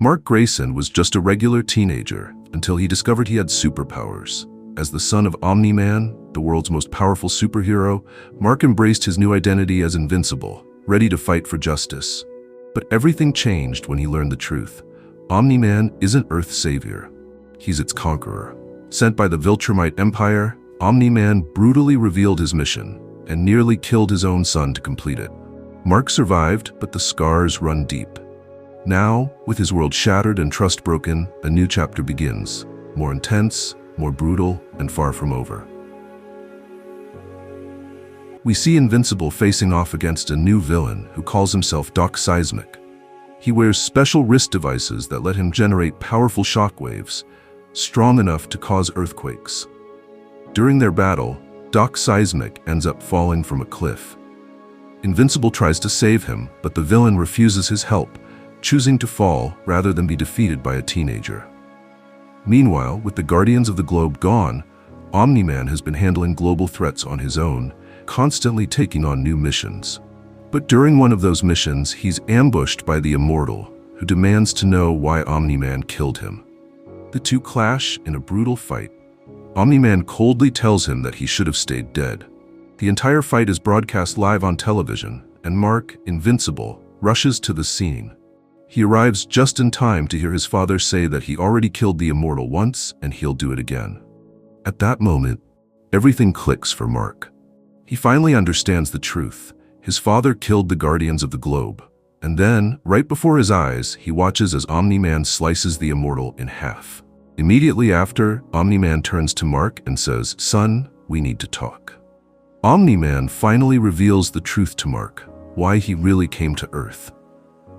Mark Grayson was just a regular teenager until he discovered he had superpowers. As the son of Omni-Man, the world's most powerful superhero, Mark embraced his new identity as invincible, ready to fight for justice. But everything changed when he learned the truth. Omni-Man isn't Earth's savior. He's its conqueror. Sent by the Viltrumite Empire, Omni-Man brutally revealed his mission and nearly killed his own son to complete it. Mark survived, but the scars run deep. Now, with his world shattered and trust broken, a new chapter begins. More intense, more brutal, and far from over. We see Invincible facing off against a new villain who calls himself Doc Seismic. He wears special wrist devices that let him generate powerful shockwaves, strong enough to cause earthquakes. During their battle, Doc Seismic ends up falling from a cliff. Invincible tries to save him, but the villain refuses his help, choosing to fall rather than be defeated by a teenager. Meanwhile, with the Guardians of the Globe gone, Omni-Man has been handling global threats on his own, constantly taking on new missions. But during one of those missions, he's ambushed by the Immortal, who demands to know why Omni-Man killed him. The two clash in a brutal fight. Omni-Man coldly tells him that he should have stayed dead. The entire fight is broadcast live on television, and Mark, Invincible, rushes to the scene. He arrives just in time to hear his father say that he already killed the Immortal once and he'll do it again. At that moment, everything clicks for Mark. He finally understands the truth. His father killed the Guardians of the Globe. And then, right before his eyes, he watches as Omni-Man slices the Immortal in half. Immediately after, Omni-Man turns to Mark and says, "Son, we need to talk." Omni-Man finally reveals the truth to Mark, why he really came to Earth.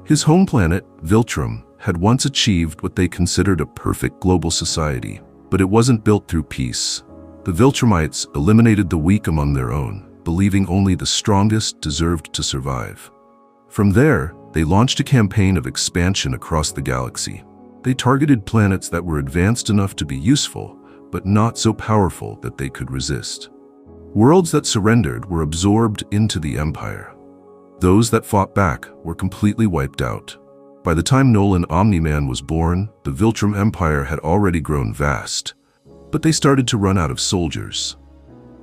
His home planet, Viltrum, had once achieved what they considered a perfect global society, but it wasn't built through peace. The Viltrumites eliminated the weak among their own, believing only the strongest deserved to survive. From there, they launched a campaign of expansion across the galaxy. They targeted planets that were advanced enough to be useful, but not so powerful that they could resist. Worlds that surrendered were absorbed into the Empire. Those that fought back were completely wiped out. By the time Nolan Omni-Man was born, the Viltrum Empire had already grown vast, but they started to run out of soldiers.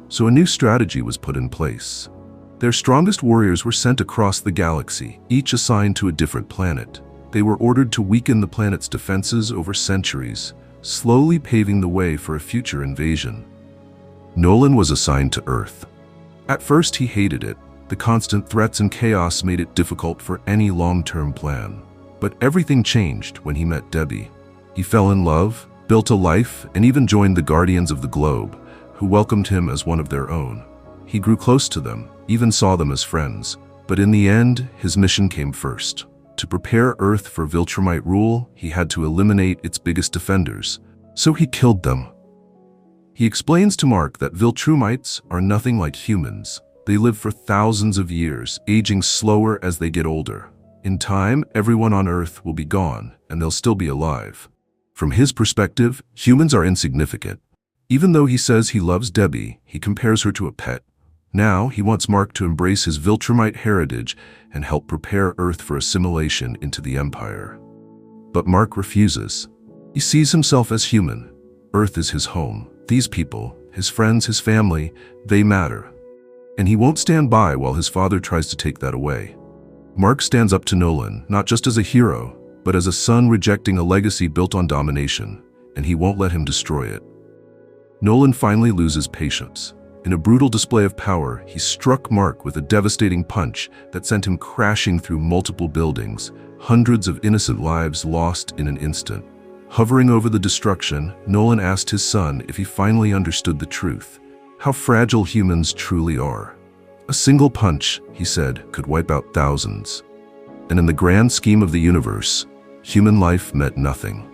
So a new strategy was put in place. Their strongest warriors were sent across the galaxy, each assigned to a different planet. They were ordered to weaken the planet's defenses over centuries, slowly paving the way for a future invasion. Nolan was assigned to Earth. At first he hated it. The constant threats and chaos made it difficult for any long-term plan. But everything changed when he met Debbie. He fell in love, built a life, and even joined the Guardians of the Globe, who welcomed him as one of their own. He grew close to them, even saw them as friends. But in the end, his mission came first. To prepare Earth for Viltrumite rule, he had to eliminate its biggest defenders, so he killed them. He explains to Mark that Viltrumites are nothing like humans. They live for thousands of years, aging slower as they get older. In time, everyone on Earth will be gone, and they'll still be alive. From his perspective, humans are insignificant. Even though he says he loves Debbie, he compares her to a pet. Now, he wants Mark to embrace his Viltrumite heritage and help prepare Earth for assimilation into the Empire. But Mark refuses. He sees himself as human. Earth is his home. These people, his friends, his family, they matter. And he won't stand by while his father tries to take that away. Mark stands up to Nolan, not just as a hero, but as a son rejecting a legacy built on domination, and he won't let him destroy it. Nolan finally loses patience. In a brutal display of power, he struck Mark with a devastating punch that sent him crashing through multiple buildings, hundreds of innocent lives lost in an instant. Hovering over the destruction, Nolan asked his son if he finally understood the truth, how fragile humans truly are. A single punch, he said, could wipe out thousands. And in the grand scheme of the universe, human life meant nothing.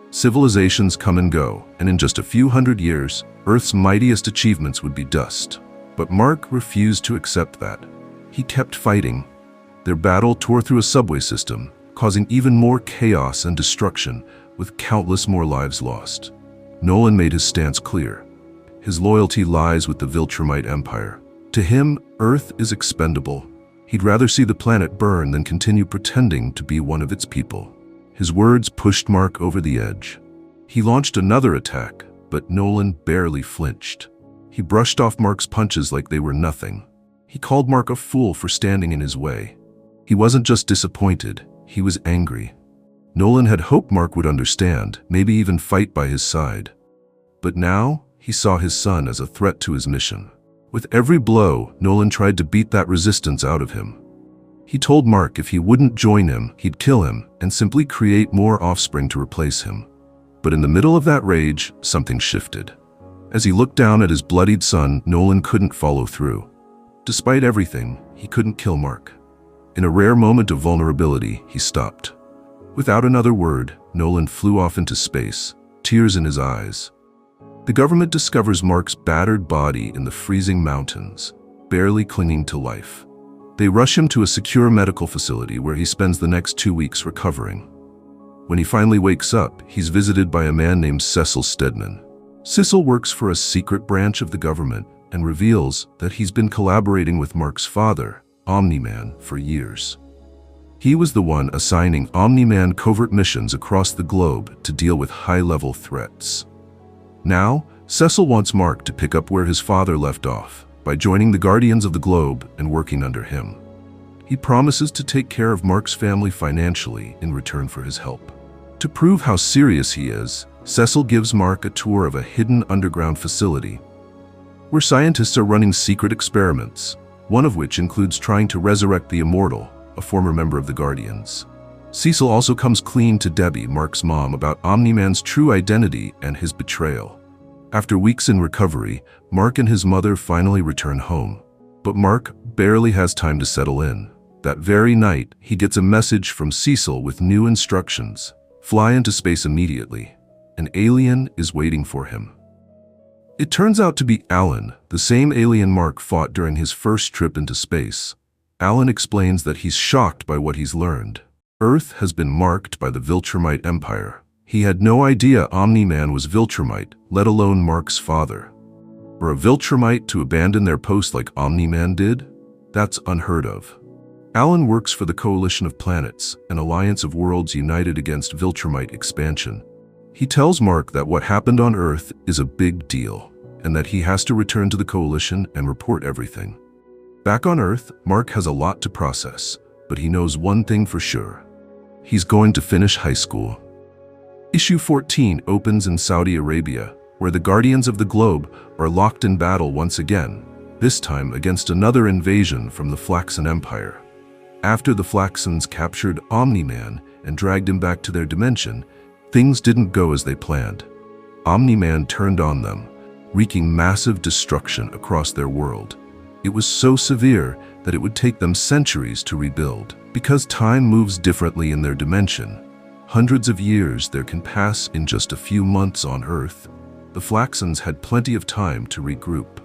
Civilizations come and go, and in just a few hundred years, Earth's mightiest achievements would be dust. But Mark refused to accept that. He kept fighting. Their battle tore through a subway system, causing even more chaos and destruction, with countless more lives lost. Nolan made his stance clear. His loyalty lies with the Viltrumite Empire. To him, Earth is expendable. He'd rather see the planet burn than continue pretending to be one of its people. His words pushed Mark over the edge. He launched another attack, but Nolan barely flinched. He brushed off Mark's punches like they were nothing. He called Mark a fool for standing in his way. He wasn't just disappointed, he was angry. Nolan had hoped Mark would understand, maybe even fight by his side. But now, he saw his son as a threat to his mission. With every blow, Nolan tried to beat that resistance out of him. He told Mark if he wouldn't join him, he'd kill him and simply create more offspring to replace him. But in the middle of that rage, something shifted. As he looked down at his bloodied son, Nolan couldn't follow through. Despite everything, he couldn't kill Mark. In a rare moment of vulnerability, he stopped. Without another word, Nolan flew off into space, tears in his eyes. The government discovers Mark's battered body in the freezing mountains, barely clinging to life. They rush him to a secure medical facility where he spends the next 2 weeks recovering. When he finally wakes up, he's visited by a man named Cecil Stedman. Cecil works for a secret branch of the government and reveals that he's been collaborating with Mark's father, Omni-Man, for years. He was the one assigning Omni-Man covert missions across the globe to deal with high-level threats. Now, Cecil wants Mark to pick up where his father left off, by joining the Guardians of the Globe and working under him. He promises to take care of Mark's family financially in return for his help. To prove how serious he is, Cecil gives Mark a tour of a hidden underground facility, where scientists are running secret experiments, one of which includes trying to resurrect the Immortal, a former member of the Guardians. Cecil also comes clean to Debbie, Mark's mom, about Omni-Man's true identity and his betrayal. After weeks in recovery, Mark and his mother finally return home. But Mark barely has time to settle in. That very night, he gets a message from Cecil with new instructions. Fly into space immediately. An alien is waiting for him. It turns out to be Alan, the same alien Mark fought during his first trip into space. Alan explains that he's shocked by what he's learned. Earth has been marked by the Viltrumite Empire. He had no idea Omni-Man was Viltrumite, let alone Mark's father. For a Viltrumite to abandon their post like Omni-Man did? That's unheard of. Alan works for the Coalition of Planets, an alliance of worlds united against Viltrumite expansion. He tells Mark that what happened on Earth is a big deal, and that he has to return to the Coalition and report everything. Back on Earth, Mark has a lot to process, but he knows one thing for sure. He's going to finish high school. Issue 14 opens in Saudi Arabia, where the Guardians of the Globe are locked in battle once again, this time against another invasion from the Flaxan Empire. After the Flaxans captured Omni-Man and dragged him back to their dimension, things didn't go as they planned. Omni-Man turned on them, wreaking massive destruction across their world. It was so severe that it would take them centuries to rebuild. Because time moves differently in their dimension, hundreds of years there can pass in just a few months on Earth. The Flaxans had plenty of time to regroup.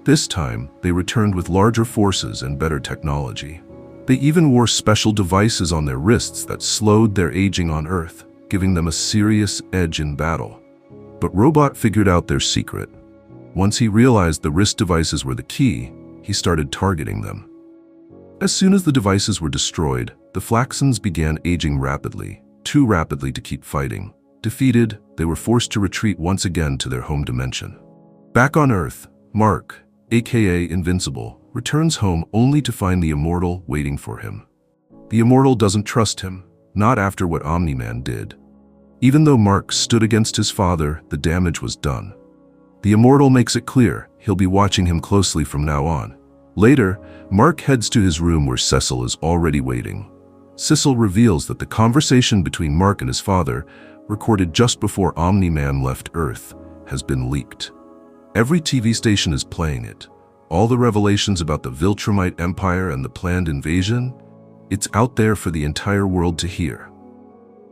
This time, they returned with larger forces and better technology. They even wore special devices on their wrists that slowed their aging on Earth, giving them a serious edge in battle. But Robot figured out their secret. Once he realized the wrist devices were the key, he started targeting them. As soon as the devices were destroyed, the Flaxans began aging rapidly, too rapidly to keep fighting. Defeated, they were forced to retreat once again to their home dimension. Back on Earth, Mark, aka Invincible, returns home only to find the Immortal waiting for him. The Immortal doesn't trust him, not after what Omni-Man did. Even though Mark stood against his father, the damage was done. The Immortal makes it clear he'll be watching him closely from now on. Later, Mark heads to his room where Cecil is already waiting. Cecil reveals that the conversation between Mark and his father, recorded just before Omni-Man left Earth, has been leaked. Every TV station is playing it. All the revelations about the Viltrumite Empire and the planned invasion, it's out there for the entire world to hear.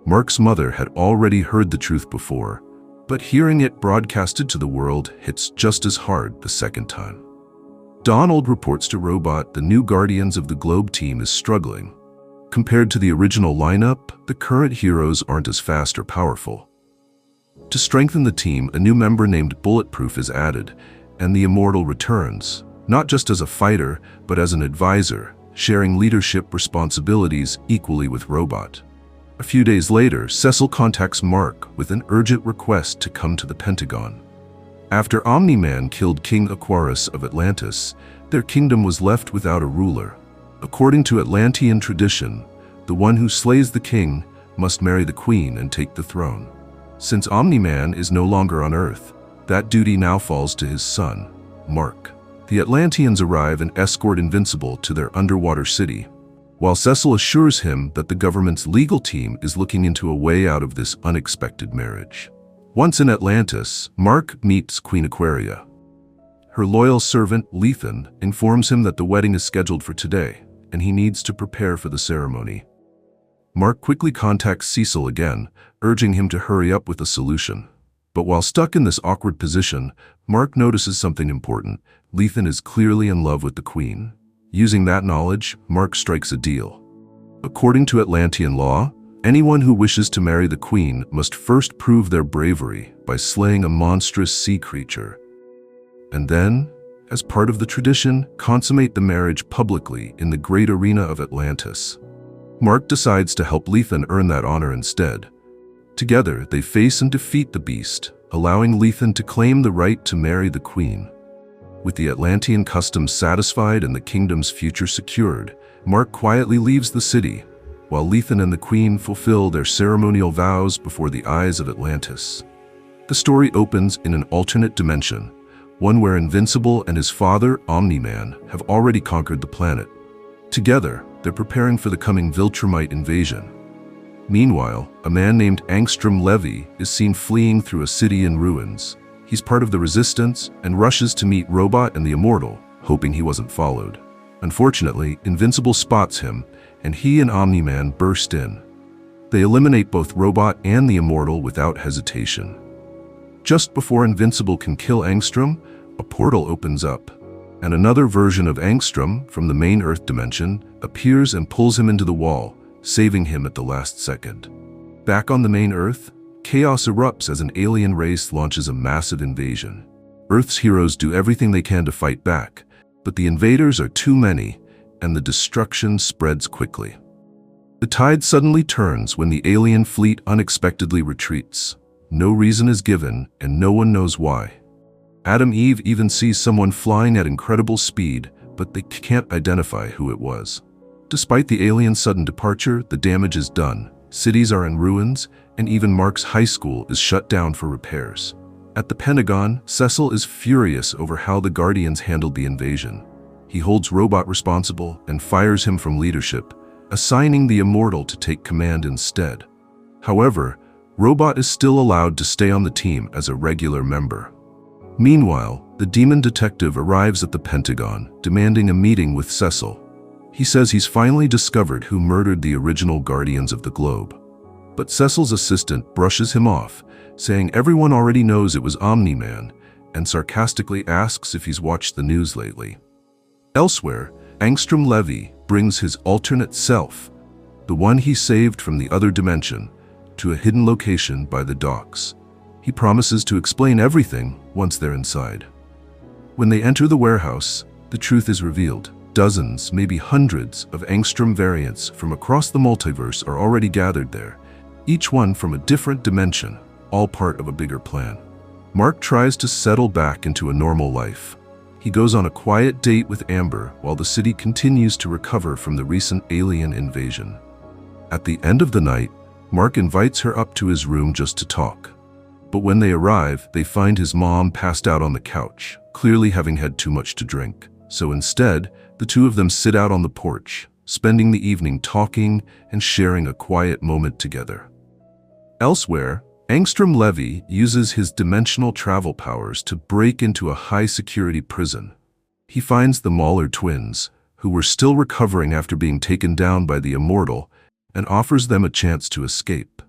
Mark's mother had already heard the truth before, but hearing it broadcasted to the world hits just as hard the second time. Donald reports to Robot the new Guardians of the Globe team is struggling. Compared to the original lineup, the current heroes aren't as fast or powerful. To strengthen the team, a new member named Bulletproof is added, and the Immortal returns, not just as a fighter, but as an advisor, sharing leadership responsibilities equally with Robot. A few days later, Cecil contacts Mark with an urgent request to come to the Pentagon. After Omni-Man killed King Aquarius of Atlantis, their kingdom was left without a ruler. According to Atlantean tradition, the one who slays the king must marry the queen and take the throne. Since Omni-Man is no longer on Earth, that duty now falls to his son, Mark. The Atlanteans arrive and escort Invincible to their underwater city, while Cecil assures him that the government's legal team is looking into a way out of this unexpected marriage. Once in Atlantis, Mark meets Queen Aquaria. Her loyal servant, Lethan, informs him that the wedding is scheduled for today, and he needs to prepare for the ceremony. Mark quickly contacts Cecil again, urging him to hurry up with a solution. But while stuck in this awkward position, Mark notices something important. Lethan is clearly in love with the queen. Using that knowledge, Mark strikes a deal. According to Atlantean law, anyone who wishes to marry the queen must first prove their bravery by slaying a monstrous sea creature. And then, as part of the tradition, consummate the marriage publicly in the great arena of Atlantis. Mark decides to help Lethan earn that honor instead. Together, they face and defeat the beast, allowing Lethan to claim the right to marry the queen. With the Atlantean customs satisfied and the kingdom's future secured, Mark quietly leaves the city, while Lethan and the queen fulfill their ceremonial vows before the eyes of Atlantis. The story opens in an alternate dimension, one where Invincible and his father, Omni-Man, have already conquered the planet. Together, they're preparing for the coming Viltrumite invasion. Meanwhile, a man named Angstrom Levy is seen fleeing through a city in ruins. He's part of the resistance and rushes to meet Robot and the Immortal, hoping he wasn't followed. Unfortunately, Invincible spots him, and he and Omni-Man burst in. They eliminate both Robot and the Immortal without hesitation. Just before Invincible can kill Angstrom, a portal opens up, and another version of Angstrom from the main Earth dimension appears and pulls him into the wall, saving him at the last second. Back on the main Earth, chaos erupts as an alien race launches a massive invasion. Earth's heroes do everything they can to fight back, but the invaders are too many, and the destruction spreads quickly. The tide suddenly turns when the alien fleet unexpectedly retreats. No reason is given, and no one knows why. Adam Eve even sees someone flying at incredible speed, but they can't identify who it was. Despite the alien's sudden departure, the damage is done. Cities are in ruins, and even Mark's high school is shut down for repairs. At the Pentagon, Cecil is furious over how the Guardians handled the invasion. He holds Robot responsible and fires him from leadership, assigning the Immortal to take command instead. However, Robot is still allowed to stay on the team as a regular member. Meanwhile, the demon detective arrives at the Pentagon, demanding a meeting with Cecil. He says he's finally discovered who murdered the original Guardians of the Globe. But Cecil's assistant brushes him off, saying everyone already knows it was Omni-Man, and sarcastically asks if he's watched the news lately. Elsewhere, Angstrom Levy brings his alternate self, the one he saved from the other dimension, to a hidden location by the docks. He promises to explain everything once they're inside. When they enter the warehouse, the truth is revealed. Dozens, maybe hundreds, of Angstrom variants from across the multiverse are already gathered there, each one from a different dimension, all part of a bigger plan. Mark tries to settle back into a normal life. He goes on a quiet date with Amber while the city continues to recover from the recent alien invasion. At the end of the night, Mark invites her up to his room just to talk. But when they arrive, they find his mom passed out on the couch, clearly having had too much to drink. So instead, the two of them sit out on the porch, spending the evening talking and sharing a quiet moment together. Elsewhere, Angstrom Levy uses his dimensional travel powers to break into a high-security prison. He finds the Mauler twins, who were still recovering after being taken down by the Immortal, and offers them a chance to escape.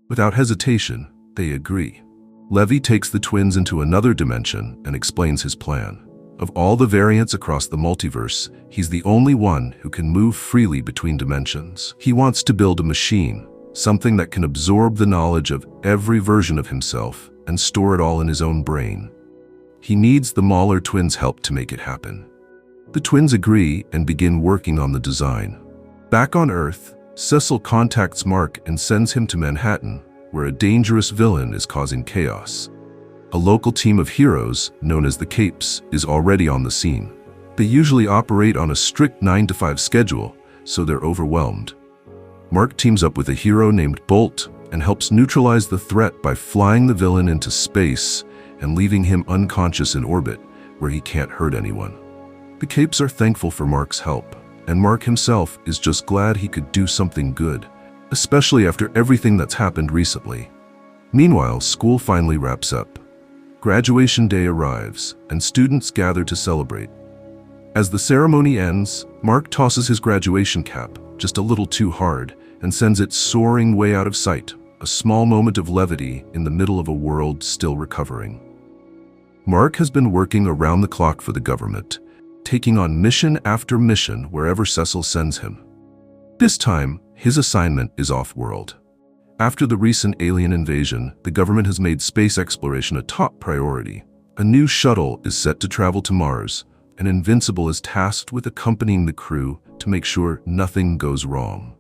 Without hesitation, they agree. Levy takes the twins into another dimension and explains his plan. Of all the variants across the multiverse, he's the only one who can move freely between dimensions. He wants to build a machine, something that can absorb the knowledge of every version of himself and store it all in his own brain. He needs the Mauler twins' help to make it happen. The twins agree and begin working on the design. Back on Earth, Cecil contacts Mark and sends him to Manhattan, where a dangerous villain is causing chaos. A local team of heroes, known as the Capes, is already on the scene. They usually operate on a strict 9-to-5 schedule, so they're overwhelmed. Mark teams up with a hero named Bolt and helps neutralize the threat by flying the villain into space and leaving him unconscious in orbit, where he can't hurt anyone. The Capes are thankful for Mark's help, and Mark himself is just glad he could do something good, especially after everything that's happened recently. Meanwhile, school finally wraps up. Graduation day arrives, and students gather to celebrate. As the ceremony ends, Mark tosses his graduation cap, just a little too hard, and sends it soaring way out of sight, a small moment of levity in the middle of a world still recovering. Mark has been working around the clock for the government, taking on mission after mission wherever Cecil sends him. This time, his assignment is off-world. After the recent alien invasion, the government has made space exploration a top priority. A new shuttle is set to travel to Mars, and Invincible is tasked with accompanying the crew to make sure nothing goes wrong.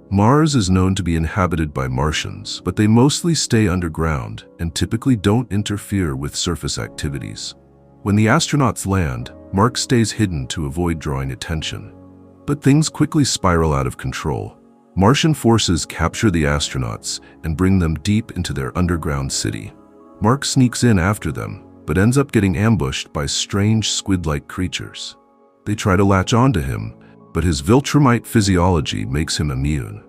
Mars is known to be inhabited by Martians, but they mostly stay underground and typically don't interfere with surface activities. When the astronauts land, Mark stays hidden to avoid drawing attention. But things quickly spiral out of control. Martian forces capture the astronauts and bring them deep into their underground city. Mark sneaks in after them, but ends up getting ambushed by strange squid-like creatures. They try to latch onto him, but his Viltrumite physiology makes him immune.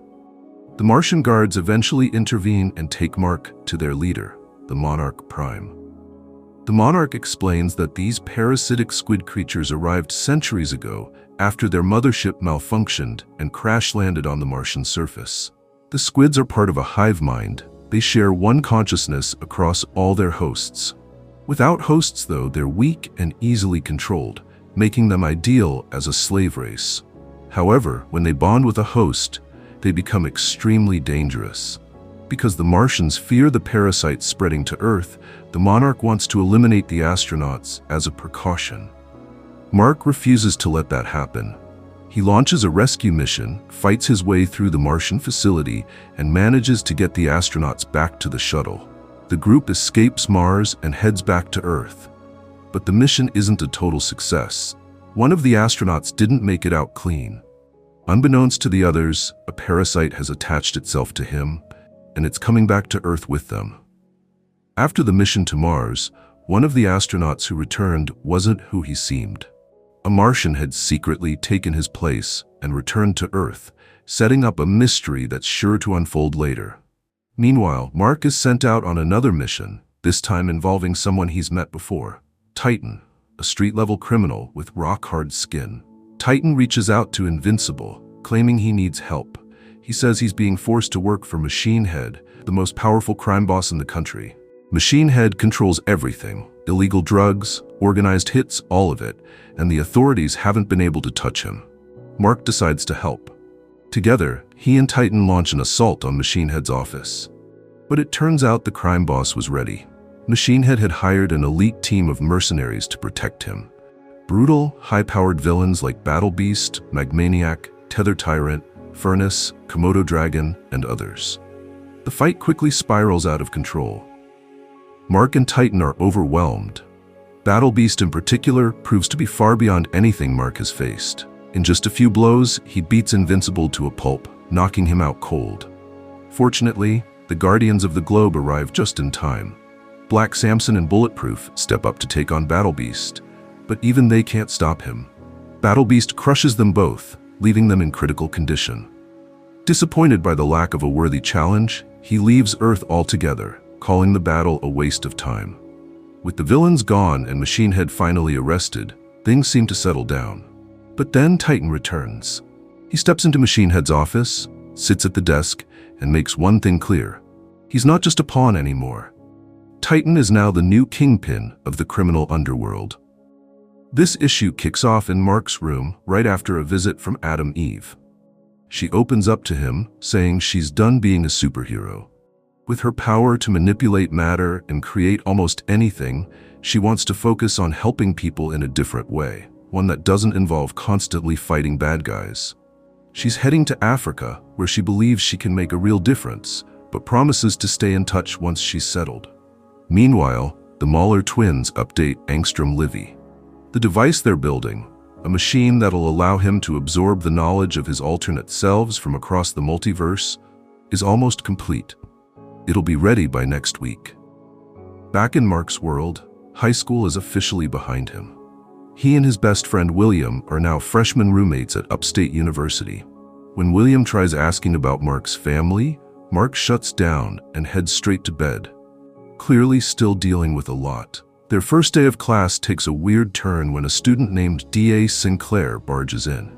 The Martian guards eventually intervene and take Mark to their leader, the Monarch Prime. The Monarch explains that these parasitic squid creatures arrived centuries ago after their mothership malfunctioned and crash-landed on the Martian surface. The squids are part of a hive mind. They share one consciousness across all their hosts. Without hosts, though, they're weak and easily controlled, making them ideal as a slave race. However, when they bond with a host, they become extremely dangerous. Because the Martians fear the parasites spreading to Earth, the Monarch wants to eliminate the astronauts as a precaution. Mark refuses to let that happen. He launches a rescue mission, fights his way through the Martian facility, and manages to get the astronauts back to the shuttle. The group escapes Mars and heads back to Earth. But the mission isn't a total success. One of the astronauts didn't make it out clean. Unbeknownst to the others, a parasite has attached itself to him, and it's coming back to Earth with them. After the mission to Mars, one of the astronauts who returned wasn't who he seemed. A Martian had secretly taken his place and returned to Earth, setting up a mystery that's sure to unfold later. Meanwhile, Mark is sent out on another mission, this time involving someone he's met before, Titan, a street-level criminal with rock-hard skin. Titan reaches out to Invincible, claiming he needs help. He says he's being forced to work for Machine Head, the most powerful crime boss in the country. Machine Head controls everything, illegal drugs, organized hits, all of it, and the authorities haven't been able to touch him. Mark decides to help. Together, he and Titan launch an assault on Machine Head's office. But it turns out the crime boss was ready. Machine Head had hired an elite team of mercenaries to protect him. Brutal, high-powered villains like Battle Beast, Magmaniac, Tether Tyrant, Furnace, Komodo Dragon, and others. The fight quickly spirals out of control. Mark and Titan are overwhelmed. Battle Beast in particular proves to be far beyond anything Mark has faced. In just a few blows, he beats Invincible to a pulp, knocking him out cold. Fortunately, the Guardians of the Globe arrive just in time. Black Samson and Bulletproof step up to take on Battle Beast, but even they can't stop him. Battle Beast crushes them both, leaving them in critical condition. Disappointed by the lack of a worthy challenge, he leaves Earth altogether, calling the battle a waste of time. With the villains gone and Machine Head finally arrested, things seem to settle down. But then Titan returns. He steps into Machine Head's office, sits at the desk, and makes one thing clear. He's not just a pawn anymore. Titan is now the new kingpin of the criminal underworld. This issue kicks off in Mark's room right after a visit from Adam Eve. She opens up to him, saying she's done being a superhero. With her power to manipulate matter and create almost anything, she wants to focus on helping people in a different way, one that doesn't involve constantly fighting bad guys. She's heading to Africa, where she believes she can make a real difference, but promises to stay in touch once she's settled. Meanwhile, the Mahler twins update Angstrom Levy. The device they're building, a machine that'll allow him to absorb the knowledge of his alternate selves from across the multiverse, is almost complete. It'll be ready by next week. Back in Mark's world, high school is officially behind him. He and his best friend William are now freshman roommates at Upstate University. When William tries asking about Mark's family, Mark shuts down and heads straight to bed, clearly still dealing with a lot. Their first day of class takes a weird turn when a student named D.A. Sinclair barges in.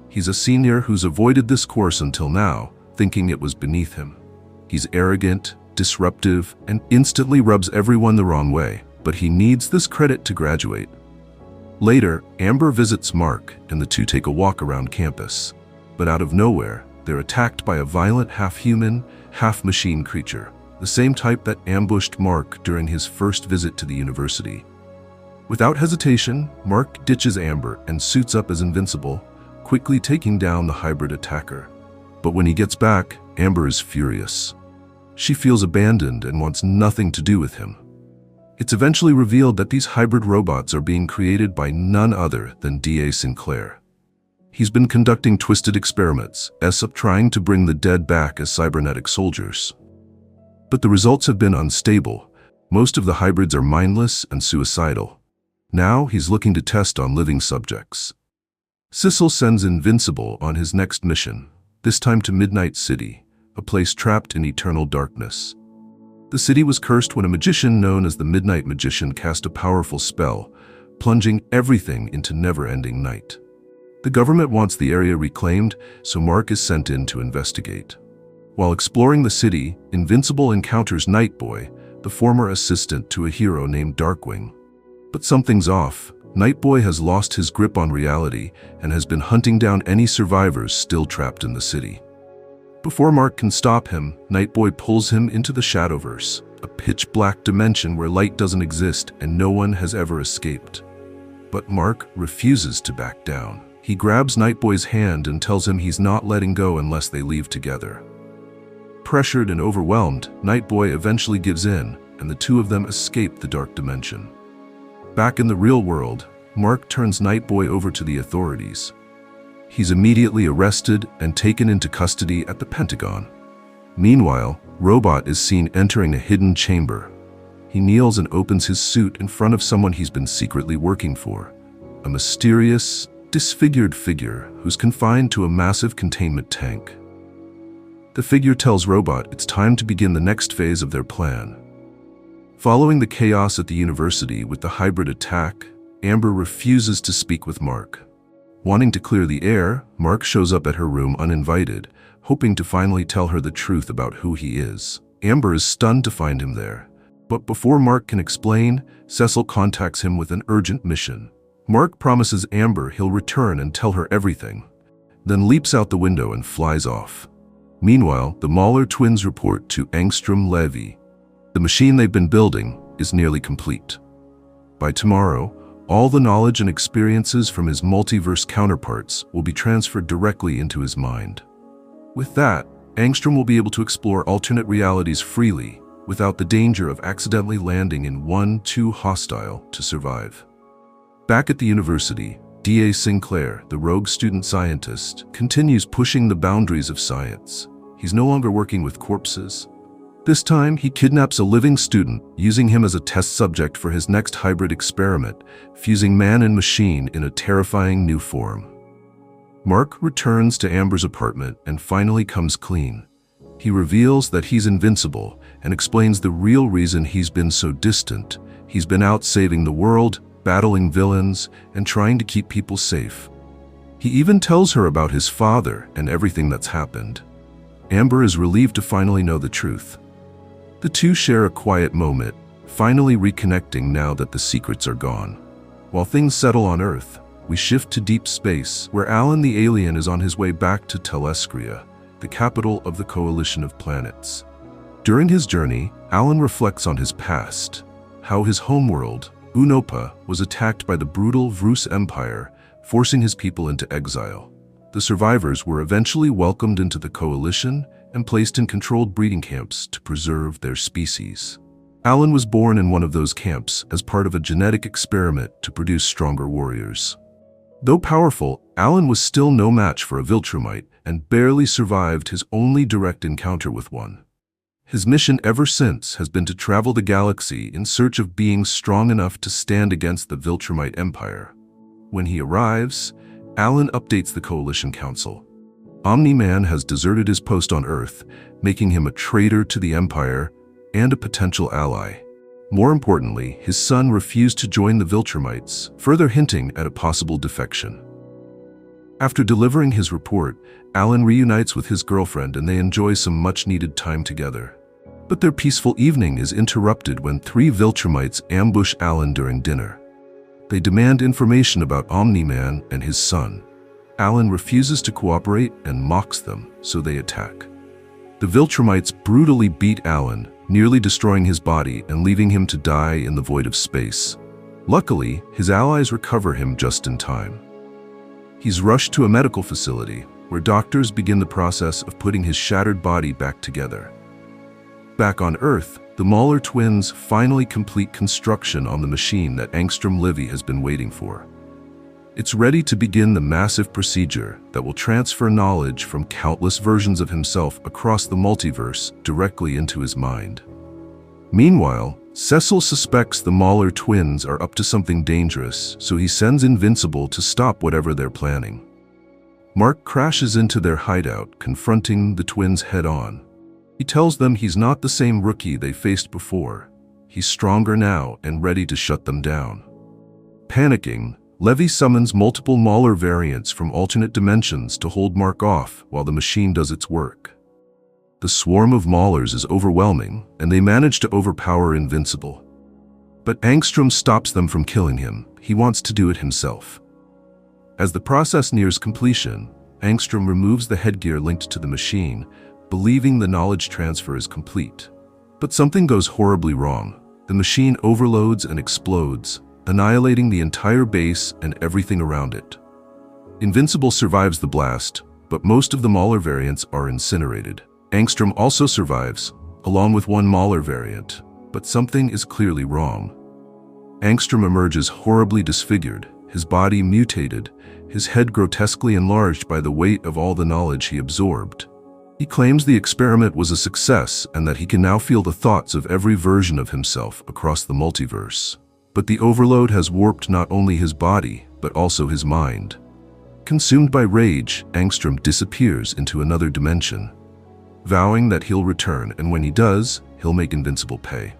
He's a senior who's avoided this course until now, thinking it was beneath him. He's arrogant, disruptive, and instantly rubs everyone the wrong way, but he needs this credit to graduate. Later, Amber visits Mark and the two take a walk around campus. But out of nowhere, they're attacked by a violent half-human, half-machine creature, the same type that ambushed Mark during his first visit to the university. Without hesitation, Mark ditches Amber and suits up as Invincible, quickly taking down the hybrid attacker. But when he gets back, Amber is furious. She feels abandoned and wants nothing to do with him. It's eventually revealed that these hybrid robots are being created by none other than D.A. Sinclair. He's been conducting twisted experiments, trying to bring the dead back as cybernetic soldiers. But the results have been unstable. Most of the hybrids are mindless and suicidal. Now he's looking to test on living subjects. Sissel sends Invincible on his next mission, this time to Midnight City, a place trapped in eternal darkness. The city was cursed when a magician known as the Midnight Magician cast a powerful spell, plunging everything into never-ending night. The government wants the area reclaimed, so Mark is sent in to investigate. While exploring the city, Invincible encounters Nightboy, the former assistant to a hero named Darkwing. But something's off. Nightboy has lost his grip on reality and has been hunting down any survivors still trapped in the city. Before Mark can stop him, Nightboy pulls him into the Shadowverse, a pitch-black dimension where light doesn't exist and no one has ever escaped. But Mark refuses to back down. He grabs Nightboy's hand and tells him he's not letting go unless they leave together. Pressured and overwhelmed, Nightboy eventually gives in, and the two of them escape the dark dimension. Back in the real world, Mark turns Nightboy over to the authorities. He's immediately arrested and taken into custody at the Pentagon. Meanwhile, Robot is seen entering a hidden chamber. He kneels and opens his suit in front of someone he's been secretly working for, a mysterious, disfigured figure who's confined to a massive containment tank. The figure tells Robot it's time to begin the next phase of their plan. Following the chaos at the university with the hybrid attack, Amber refuses to speak with Mark. Wanting to clear the air, Mark shows up at her room uninvited, hoping to finally tell her the truth about who he is. Amber is stunned to find him there. But before Mark can explain, Cecil contacts him with an urgent mission. Mark promises Amber he'll return and tell her everything, then leaps out the window and flies off. Meanwhile, the Mahler twins report to Angstrom Levy. The machine they've been building is nearly complete. By tomorrow, all the knowledge and experiences from his multiverse counterparts will be transferred directly into his mind. With that, Angstrom will be able to explore alternate realities freely, without the danger of accidentally landing in one too hostile to survive. Back at the university, D.A. Sinclair, the rogue student scientist, continues pushing the boundaries of science. He's no longer working with corpses. This time, he kidnaps a living student, using him as a test subject for his next hybrid experiment, fusing man and machine in a terrifying new form. Mark returns to Amber's apartment and finally comes clean. He reveals that he's invincible and explains the real reason he's been so distant. He's been out saving the world, battling villains, and trying to keep people safe. He even tells her about his father and everything that's happened. Amber is relieved to finally know the truth. The two share a quiet moment, finally reconnecting now that the secrets are gone. While things settle on Earth, we shift to deep space, where Alan the alien is on his way back to Telescria, the capital of the Coalition of Planets. During his journey, Alan reflects on his past, how his homeworld, Unopa, was attacked by the brutal Vrus Empire, forcing his people into exile. The survivors were eventually welcomed into the coalition and placed in controlled breeding camps to preserve their species. Alan was born in one of those camps as part of a genetic experiment to produce stronger warriors. Though powerful, Alan was still no match for a Viltrumite and barely survived his only direct encounter with one. His mission ever since has been to travel the galaxy in search of beings strong enough to stand against the Viltrumite Empire. When he arrives, Alan updates the Coalition Council. Omni-Man has deserted his post on Earth, making him a traitor to the Empire and a potential ally. More importantly, his son refused to join the Viltrumites, further hinting at a possible defection. After delivering his report, Alan reunites with his girlfriend and they enjoy some much-needed time together. But their peaceful evening is interrupted when 3 Viltrumites ambush Alan during dinner. They demand information about Omni-Man and his son. Alan refuses to cooperate and mocks them, so they attack. The Viltrumites brutally beat Alan, nearly destroying his body and leaving him to die in the void of space. Luckily, his allies recover him just in time. He's rushed to a medical facility, where doctors begin the process of putting his shattered body back together. Back on Earth, the Mauler twins finally complete construction on the machine that Angstrom Levy has been waiting for. It's ready to begin the massive procedure that will transfer knowledge from countless versions of himself across the multiverse directly into his mind. Meanwhile, Cecil suspects the Mauler twins are up to something dangerous, so he sends Invincible to stop whatever they're planning. Mark crashes into their hideout, confronting the twins head-on. He tells them he's not the same rookie they faced before. He's stronger now and ready to shut them down. Panicking, Levy summons multiple Mauler variants from alternate dimensions to hold Mark off while the machine does its work. The swarm of Maulers is overwhelming, and they manage to overpower Invincible. But Angstrom stops them from killing him. He wants to do it himself. As the process nears completion, Angstrom removes the headgear linked to the machine, believing the knowledge transfer is complete. But something goes horribly wrong. The machine overloads and explodes, annihilating the entire base and everything around it. Invincible survives the blast, but most of the Mauler variants are incinerated. Angstrom also survives, along with one Mauler variant, but something is clearly wrong. Angstrom emerges horribly disfigured, his body mutated, his head grotesquely enlarged by the weight of all the knowledge he absorbed. He claims the experiment was a success and that he can now feel the thoughts of every version of himself across the multiverse. But the overload has warped not only his body, but also his mind. Consumed by rage, Angstrom disappears into another dimension, vowing that he'll return, and when he does, he'll make Invincible pay.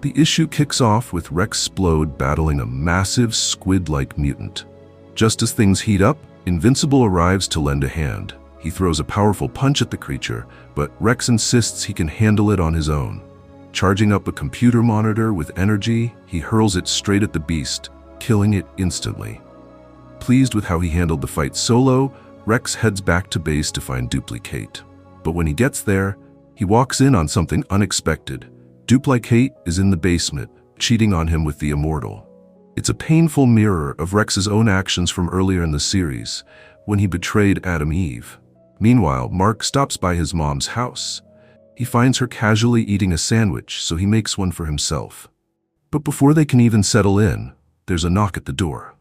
The issue kicks off with Rexplode battling a massive squid-like mutant. Just as things heat up, Invincible arrives to lend a hand. He throws a powerful punch at the creature, but Rex insists he can handle it on his own. Charging up a computer monitor with energy, he hurls it straight at the beast, killing it instantly. Pleased with how he handled the fight solo, Rex heads back to base to find Duplicate. But when he gets there, he walks in on something unexpected. Duplicate is in the basement, cheating on him with the Immortal. It's a painful mirror of Rex's own actions from earlier in the series, when he betrayed Adam Eve. Meanwhile, Mark stops by his mom's house. He finds her casually eating a sandwich, so he makes one for himself. But before they can even settle in, there's a knock at the door.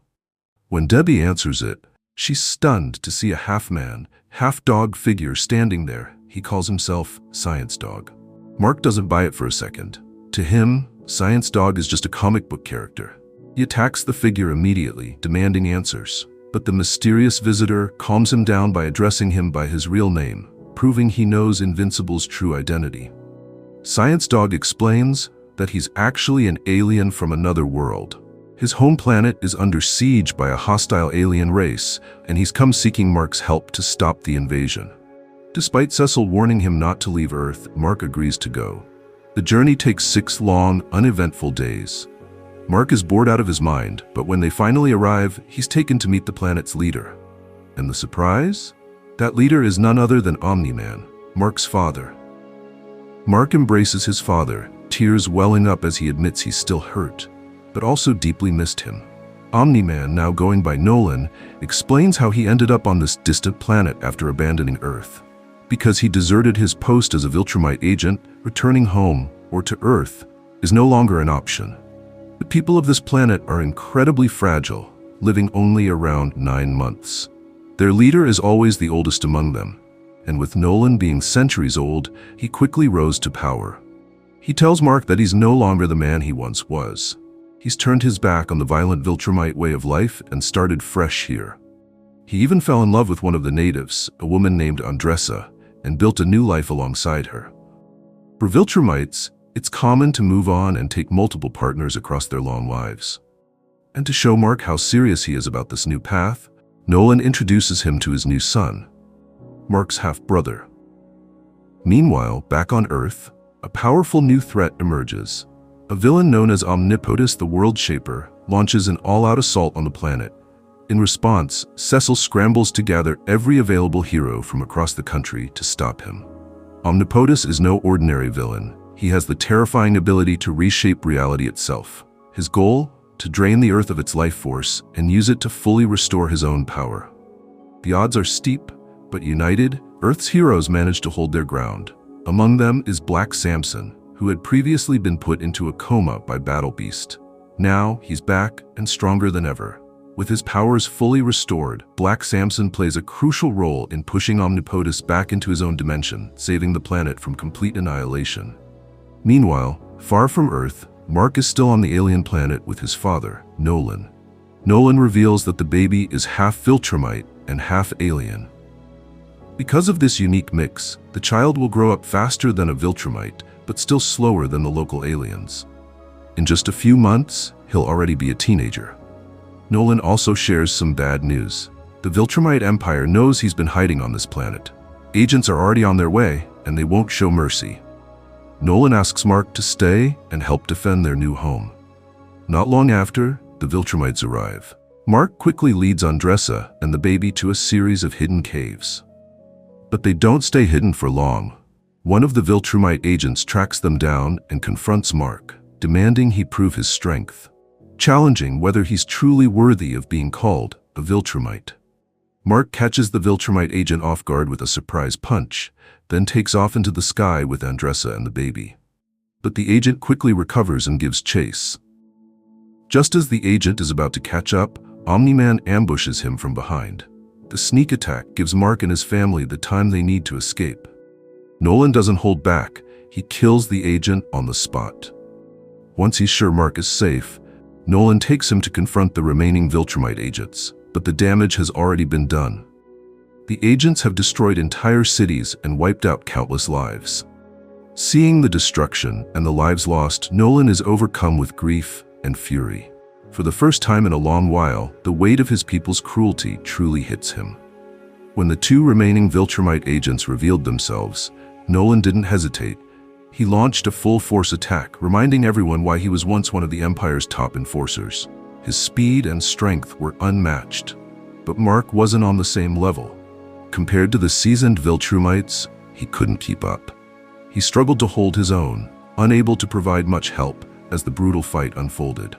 When Debbie answers it, she's stunned to see a half-man, half-dog figure standing there. He calls himself Science Dog. Mark doesn't buy it for a second. To him, Science Dog is just a comic book character. He attacks the figure immediately, demanding answers. But the mysterious visitor calms him down by addressing him by his real name, proving he knows Invincible's true identity. Science Dog explains that he's actually an alien from another world. His home planet is under siege by a hostile alien race, and he's come seeking Mark's help to stop the invasion. Despite Cecil warning him not to leave Earth, Mark agrees to go. The journey takes 6 long, uneventful days. Mark is bored out of his mind, but when they finally arrive, he's taken to meet the planet's leader. And the surprise? That leader is none other than Omni-Man, Mark's father. Mark embraces his father, tears welling up as he admits he's still hurt, but also deeply missed him. Omni-Man, now going by Nolan, explains how he ended up on this distant planet after abandoning Earth. Because he deserted his post as a Viltrumite agent, returning home, or to Earth, is no longer an option. The people of this planet are incredibly fragile, living only around 9 months. Their leader is always the oldest among them, and with Nolan being centuries old, he quickly rose to power. He tells Mark that he's no longer the man he once was. He's turned his back on the violent Viltrumite way of life and started fresh here. He even fell in love with one of the natives, a woman named Andressa, and built a new life alongside her. For Viltrumites, it's common to move on and take multiple partners across their long lives. And to show Mark how serious he is about this new path, Nolan introduces him to his new son, Mark's half-brother. Meanwhile, back on Earth, a powerful new threat emerges. A villain known as Omnipotus the World Shaper launches an all-out assault on the planet. In response, Cecil scrambles to gather every available hero from across the country to stop him. Omnipotus is no ordinary villain. He has the terrifying ability to reshape reality itself. His goal? To drain the Earth of its life force and use it to fully restore his own power. The odds are steep, but united, Earth's heroes manage to hold their ground. Among them is Black Samson, who had previously been put into a coma by Battle Beast. Now, he's back and stronger than ever. With his powers fully restored, Black Samson plays a crucial role in pushing Omnipotus back into his own dimension, saving the planet from complete annihilation. Meanwhile, far from Earth, Mark is still on the alien planet with his father, Nolan. Nolan reveals that the baby is half Viltrumite and half alien. Because of this unique mix, the child will grow up faster than a Viltrumite, but still slower than the local aliens. In just a few months, he'll already be a teenager. Nolan also shares some bad news. The Viltrumite Empire knows he's been hiding on this planet. Agents are already on their way, and they won't show mercy. Nolan asks Mark to stay and help defend their new home. Not long after, the Viltrumites arrive. Mark quickly leads Andressa and the baby to a series of hidden caves. But they don't stay hidden for long. One of the Viltrumite agents tracks them down and confronts Mark, demanding he prove his strength, challenging whether he's truly worthy of being called a Viltrumite. Mark catches the Viltrumite agent off guard with a surprise punch, then takes off into the sky with Andressa and the baby. But the agent quickly recovers and gives chase. Just as the agent is about to catch up, Omni-Man ambushes him from behind. The sneak attack gives Mark and his family the time they need to escape. Nolan doesn't hold back. He kills the agent on the spot. Once he's sure Mark is safe, Nolan takes him to confront the remaining Viltrumite agents, but the damage has already been done. The agents have destroyed entire cities and wiped out countless lives. Seeing the destruction and the lives lost, Nolan is overcome with grief and fury. For the first time in a long while, the weight of his people's cruelty truly hits him. When the two remaining Viltrumite agents revealed themselves, Nolan didn't hesitate. He launched a full-force attack, reminding everyone why he was once one of the Empire's top enforcers. His speed and strength were unmatched. But Mark wasn't on the same level. Compared to the seasoned Viltrumites, he couldn't keep up. He struggled to hold his own, unable to provide much help as the brutal fight unfolded.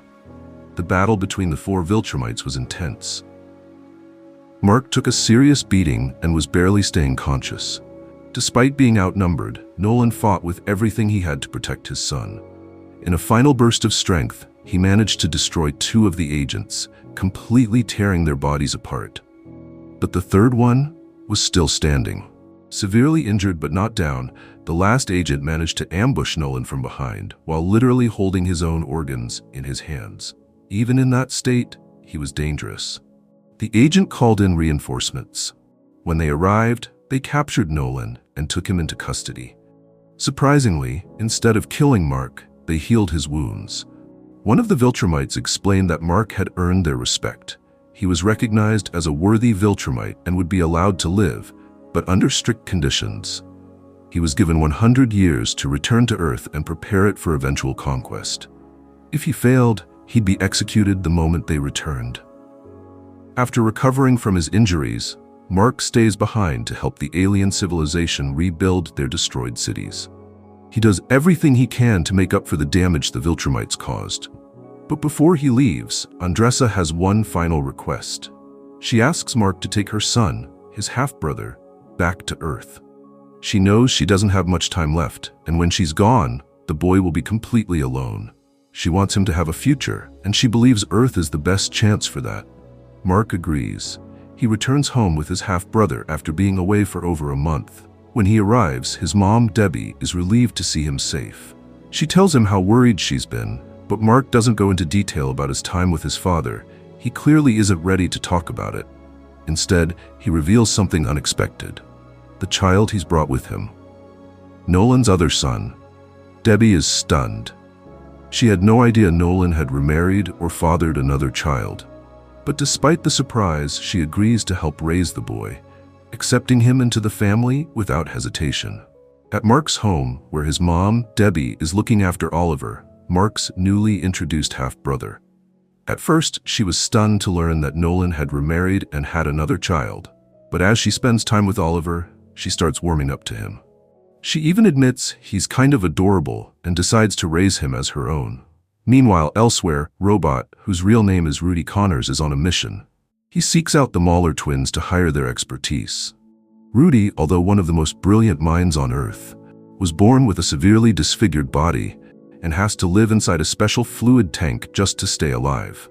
The battle between the four Viltrumites was intense. Mark took a serious beating and was barely staying conscious. Despite being outnumbered, Nolan fought with everything he had to protect his son. In a final burst of strength, he managed to destroy two of the agents, completely tearing their bodies apart. But the third one was still standing. Severely injured but not down, the last agent managed to ambush Nolan from behind, while literally holding his own organs in his hands. Even in that state, he was dangerous. The agent called in reinforcements. When they arrived, they captured Nolan and took him into custody. Surprisingly, instead of killing Mark, they healed his wounds. One of the Viltrumites explained that Mark had earned their respect. He was recognized as a worthy Viltrumite and would be allowed to live, but under strict conditions. He was given 100 years to return to Earth and prepare it for eventual conquest. If he failed, he'd be executed the moment they returned. After recovering from his injuries, Mark stays behind to help the alien civilization rebuild their destroyed cities. He does everything he can to make up for the damage the Viltrumites caused. But before he leaves, Andressa has one final request. She asks Mark to take her son, his half-brother, back to Earth. She knows she doesn't have much time left, and when she's gone, the boy will be completely alone. She wants him to have a future, and she believes Earth is the best chance for that. Mark agrees. He returns home with his half-brother after being away for over a month. When he arrives, his mom, Debbie, is relieved to see him safe. She tells him how worried she's been, but Mark doesn't go into detail about his time with his father. He clearly isn't ready to talk about it. Instead, he reveals something unexpected: the child he's brought with him. Nolan's other son. Debbie is stunned. She had no idea Nolan had remarried or fathered another child. But despite the surprise, she agrees to help raise the boy, accepting him into the family without hesitation. At Mark's home, where his mom, Debbie, is looking after Oliver, Mark's newly introduced half-brother. At first, she was stunned to learn that Nolan had remarried and had another child. But as she spends time with Oliver, she starts warming up to him. She even admits he's kind of adorable and decides to raise him as her own. Meanwhile, elsewhere, Robot, whose real name is Rudy Connors, is on a mission. He seeks out the Mauler twins to hire their expertise. Rudy, although one of the most brilliant minds on Earth, was born with a severely disfigured body and has to live inside a special fluid tank just to stay alive.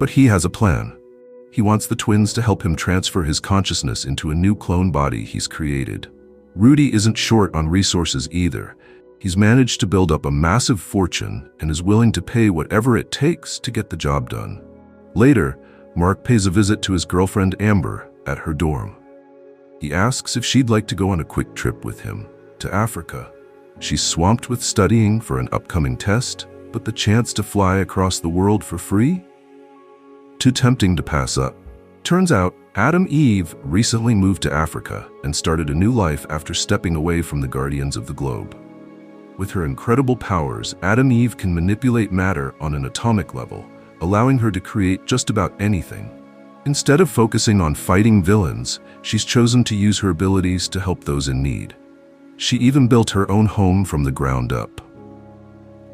But he has a plan. He wants the twins to help him transfer his consciousness into a new clone body he's created. Rudy isn't short on resources either. He's managed to build up a massive fortune and is willing to pay whatever it takes to get the job done. Later, Mark pays a visit to his girlfriend Amber at her dorm. He asks if she'd like to go on a quick trip with him to Africa. She's swamped with studying for an upcoming test, but the chance to fly across the world for free? Too tempting to pass up. Turns out, Adam Eve recently moved to Africa and started a new life after stepping away from the Guardians of the Globe. With her incredible powers, Adam Eve can manipulate matter on an atomic level, allowing her to create just about anything. Instead of focusing on fighting villains, she's chosen to use her abilities to help those in need. She even built her own home from the ground up.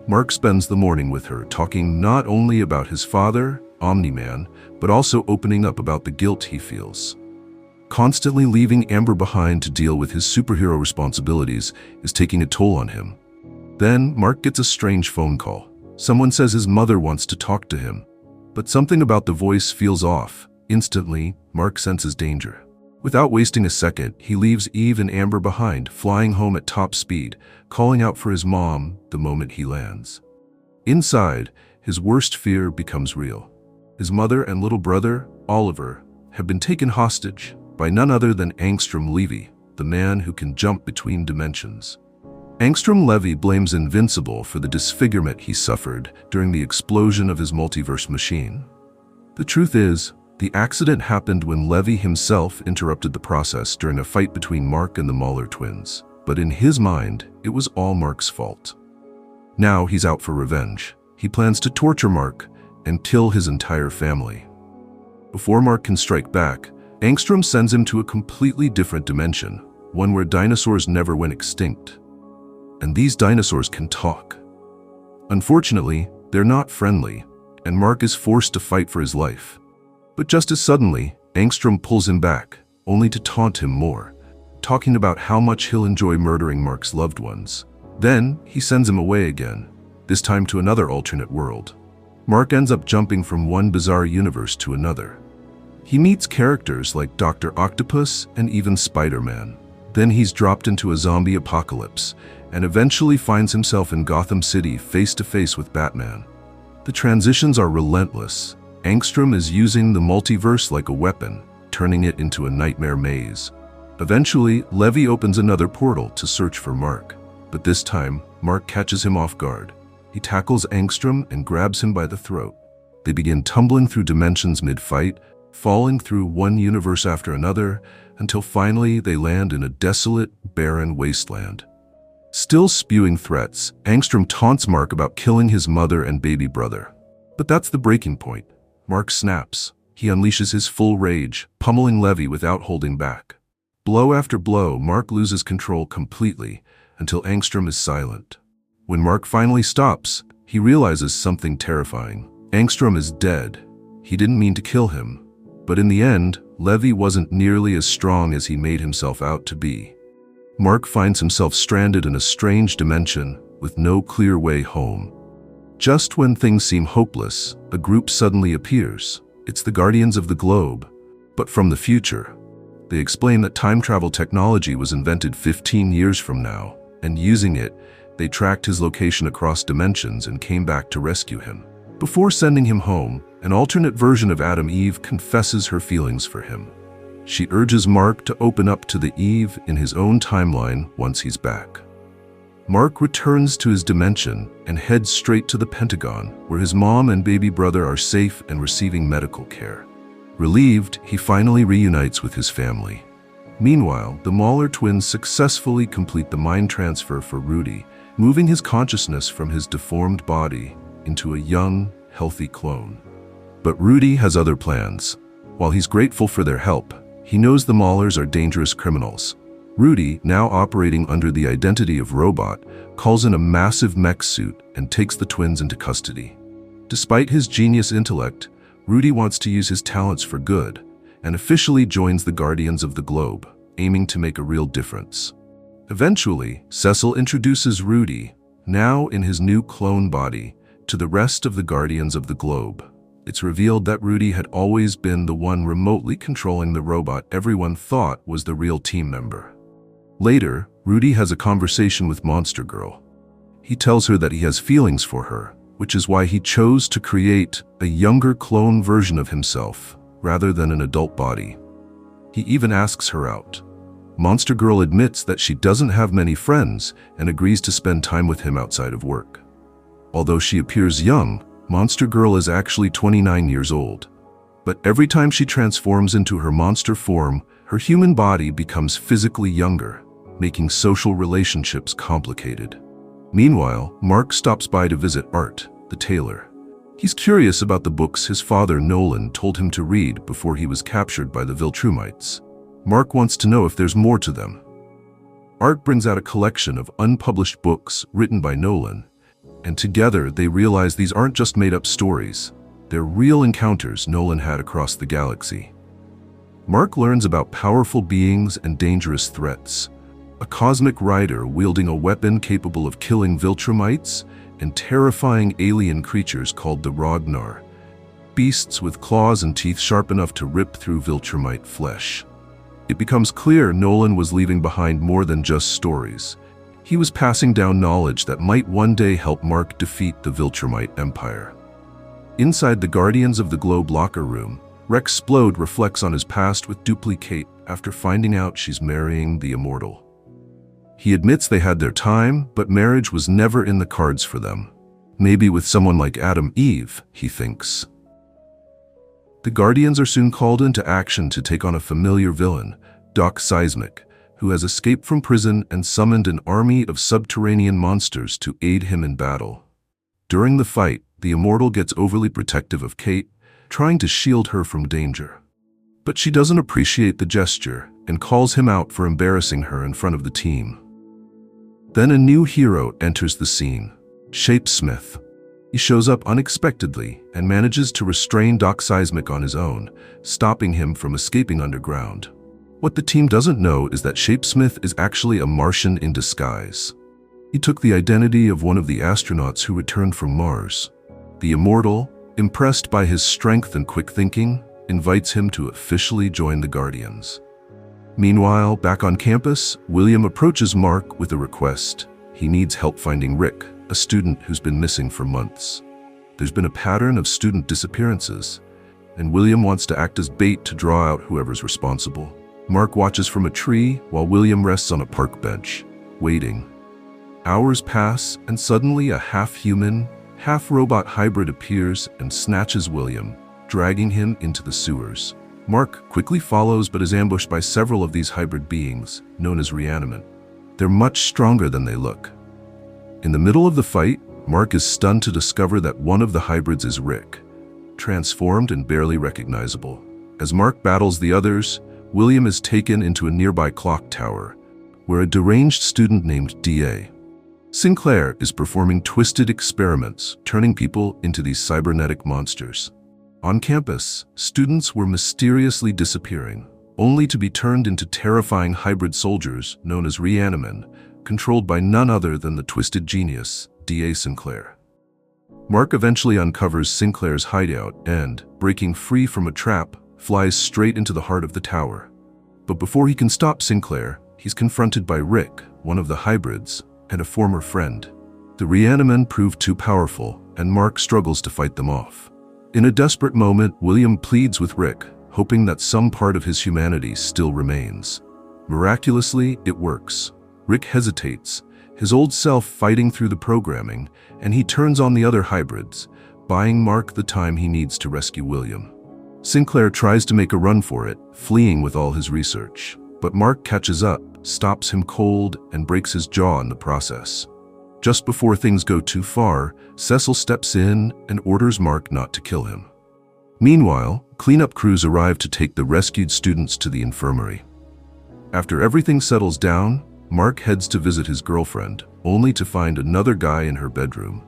Mark spends the morning with her, talking not only about his father, Omni-Man, but also opening up about the guilt he feels. Constantly leaving Amber behind to deal with his superhero responsibilities is taking a toll on him. Then, Mark gets a strange phone call. Someone says his mother wants to talk to him, but something about the voice feels off. Instantly, Mark senses danger. Without wasting a second, he leaves Eve and Amber behind, flying home at top speed, calling out for his mom the moment he lands. Inside, his worst fear becomes real. His mother and little brother, Oliver, have been taken hostage by none other than Angstrom Levy, the man who can jump between dimensions. Angstrom Levy blames Invincible for the disfigurement he suffered during the explosion of his multiverse machine. The truth is, the accident happened when Levy himself interrupted the process during a fight between Mark and the Mauler twins. But in his mind, it was all Mark's fault. Now he's out for revenge. He plans to torture Mark and kill his entire family. Before Mark can strike back, Angstrom sends him to a completely different dimension, one where dinosaurs never went extinct. And these dinosaurs can talk. Unfortunately, they're not friendly, and Mark is forced to fight for his life. But just as suddenly, Angstrom pulls him back, only to taunt him more, talking about how much he'll enjoy murdering Mark's loved ones. Then, he sends him away again, this time to another alternate world. Mark ends up jumping from one bizarre universe to another. He meets characters like Dr. Octopus and even Spider-Man. Then he's dropped into a zombie apocalypse, and eventually finds himself in Gotham City face to face with Batman. The transitions are relentless. Angstrom is using the multiverse like a weapon, turning it into a nightmare maze. Eventually, Levy opens another portal to search for Mark, but this time, Mark catches him off guard. He tackles Angstrom and grabs him by the throat. They begin tumbling through dimensions mid-fight, falling through one universe after another, until finally they land in a desolate, barren wasteland. Still spewing threats, Angstrom taunts Mark about killing his mother and baby brother. But that's the breaking point. Mark snaps. He unleashes his full rage, pummeling Levy without holding back. Blow after blow, Mark loses control completely, until Angstrom is silent. When Mark finally stops, he realizes something terrifying. Angstrom is dead. He didn't mean to kill him. But in the end, Levy wasn't nearly as strong as he made himself out to be. Mark finds himself stranded in a strange dimension with no clear way home. Just when things seem hopeless, a group suddenly appears. It's the Guardians of the Globe, but from the future. They explain that time travel technology was invented 15 years from now, and using it, they tracked his location across dimensions and came back to rescue him. Before sending him home, an alternate version of Adam Eve confesses her feelings for him. She urges Mark to open up to the Eve in his own timeline once he's back. Mark returns to his dimension and heads straight to the Pentagon, where his mom and baby brother are safe and receiving medical care. Relieved, he finally reunites with his family. Meanwhile, the Mauler twins successfully complete the mind transfer for Rudy, moving his consciousness from his deformed body into a young, healthy clone. But Rudy has other plans. While he's grateful for their help, he knows the Maulers are dangerous criminals. Rudy, now operating under the identity of Robot, calls in a massive mech suit and takes the twins into custody. Despite his genius intellect, Rudy wants to use his talents for good and officially joins the Guardians of the Globe, aiming to make a real difference. Eventually, Cecil introduces Rudy, now in his new clone body, to the rest of the Guardians of the Globe. It's revealed that Rudy had always been the one remotely controlling the robot everyone thought was the real team member. Later, Rudy has a conversation with Monster Girl. He tells her that he has feelings for her, which is why he chose to create a younger clone version of himself, rather than an adult body. He even asks her out. Monster Girl admits that she doesn't have many friends and agrees to spend time with him outside of work. Although she appears young, Monster Girl is actually 29 years old. But every time she transforms into her monster form, her human body becomes physically younger, making social relationships complicated. Meanwhile, Mark stops by to visit Art, the tailor. He's curious about the books his father Nolan told him to read before he was captured by the Viltrumites. Mark wants to know if there's more to them. Art brings out a collection of unpublished books written by Nolan, and together they realize these aren't just made-up stories. They're real encounters Nolan had across the galaxy. Mark learns about powerful beings and dangerous threats. A cosmic rider wielding a weapon capable of killing Viltrumites, and terrifying alien creatures called the Ragnar, beasts with claws and teeth sharp enough to rip through Viltrumite flesh. It becomes clear Nolan was leaving behind more than just stories. He was passing down knowledge that might one day help Mark defeat the Viltrumite Empire. Inside the Guardians of the Globe locker room, Rexplode reflects on his past with Duplicate after finding out she's marrying the Immortal. He admits they had their time, but marriage was never in the cards for them. Maybe with someone like Adam Eve, he thinks. The Guardians are soon called into action to take on a familiar villain, Doc Seismic, who has escaped from prison and summoned an army of subterranean monsters to aid him in battle. During the fight, the Immortal gets overly protective of Kate, trying to shield her from danger. But she doesn't appreciate the gesture and calls him out for embarrassing her in front of the team. Then a new hero enters the scene, Shapesmith. He shows up unexpectedly and manages to restrain Doc Seismic on his own, stopping him from escaping underground. What the team doesn't know is that Shapesmith is actually a Martian in disguise. He took the identity of one of the astronauts who returned from Mars. The Immortal, impressed by his strength and quick thinking, invites him to officially join the Guardians. Meanwhile, back on campus, William approaches Mark with a request. He needs help finding Rick, a student who's been missing for months. There's been a pattern of student disappearances, and William wants to act as bait to draw out whoever's responsible. Mark watches from a tree while William rests on a park bench, waiting. Hours pass, and suddenly a half-human, half-robot hybrid appears and snatches William, dragging him into the sewers. Mark quickly follows but is ambushed by several of these hybrid beings, known as Reanimant. They're much stronger than they look. In the middle of the fight, Mark is stunned to discover that one of the hybrids is Rick, transformed and barely recognizable. As Mark battles the others, William is taken into a nearby clock tower, where a deranged student named D.A. Sinclair is performing twisted experiments, turning people into these cybernetic monsters. On campus, students were mysteriously disappearing, only to be turned into terrifying hybrid soldiers known as Reanimen, controlled by none other than the twisted genius, D.A. Sinclair. Mark eventually uncovers Sinclair's hideout and, breaking free from a trap, flies straight into the heart of the tower. But before he can stop Sinclair, he's confronted by Rick, one of the hybrids, and a former friend. The Reanimen prove too powerful, and Mark struggles to fight them off. In a desperate moment, William pleads with Rick, hoping that some part of his humanity still remains. Miraculously, it works. Rick hesitates, his old self fighting through the programming, and he turns on the other hybrids, buying Mark the time he needs to rescue William. Sinclair tries to make a run for it, fleeing with all his research. But Mark catches up, stops him cold, and breaks his jaw in the process. Just before things go too far, Cecil steps in and orders Mark not to kill him. Meanwhile, cleanup crews arrive to take the rescued students to the infirmary. After everything settles down, Mark heads to visit his girlfriend, only to find another guy in her bedroom.